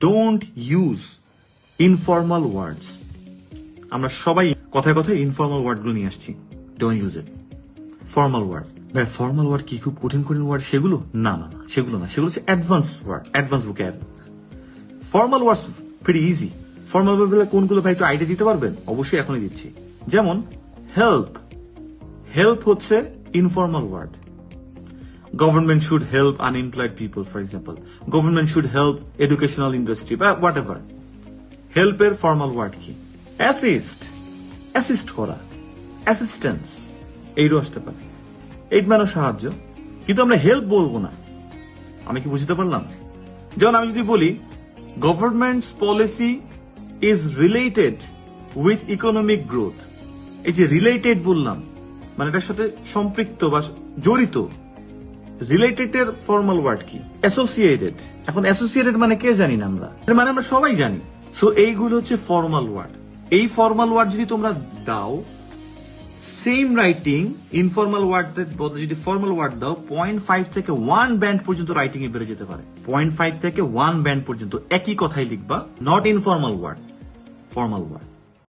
Don't use informal ওয়ার্ডস। আমরা সবাই কথায় কথায় ইনফর্মাল ওয়ার্ড গুলো নিয়ে আসছি। Don't use it. Formal word, ভাই ফর্মাল ওয়ার্ড কি খুব কঠিন কঠিন ওয়ার্ড সেগুলো? না না না, সেগুলো না, সেগুলো হচ্ছে advance word, advance vocabulary. Formal words very easy. Formal word কোনগুলো ভাই একটু আইডিয়া দিতে পারবেন? অবশ্যই এখনই দিচ্ছি। যেমন হেল্প, হেল্প হচ্ছে informal word. Government should help unemployed people, for example government should help educational industry বা হোয়াট এভার। হেল্পের ফর্মাল ওয়ার্ড কি? অ্যাসিস্ট, অ্যাসিস্ট করা, অ্যাসিস্ট্যান্স, এইরও আসতে পারে। এইট মানে সাহায্য, কিন্তু আমরা হেল্প বলবো না। আমি কি বুঝতে পারলাম? যেমন আমি যদি বলি government's policy is related with economic growth, এই যে রিলেটেড বললাম মানে এটার সাথে সম্পৃক্ত বা জড়িত। রিলেটেড এর ফর্মাল ওয়ার্ড কি? অ্যাসোসিয়েটেড। এখন অ্যাসোসিয়েটেড মানে কে জানি না আমরা, মানে আমরা সবাই জানি। সো এইগুলো হচ্ছে ফর্মাল ওয়ার্ড। এই ফর্মাল ওয়ার্ড যদি তোমরা দাও, সেম রাইটিং ইনফর্মাল ওয়ার্ডের বদলে যদি ফর্মাল ওয়ার্ড দাও, 0.5 থেকে 1 ব্যান্ড পর্যন্ত রাইটিং এ বেড়ে যেতে পারে। 0.5 থেকে 1 ব্যান্ড পর্যন্ত একই কথাই লিখবা, not informal word, formal word.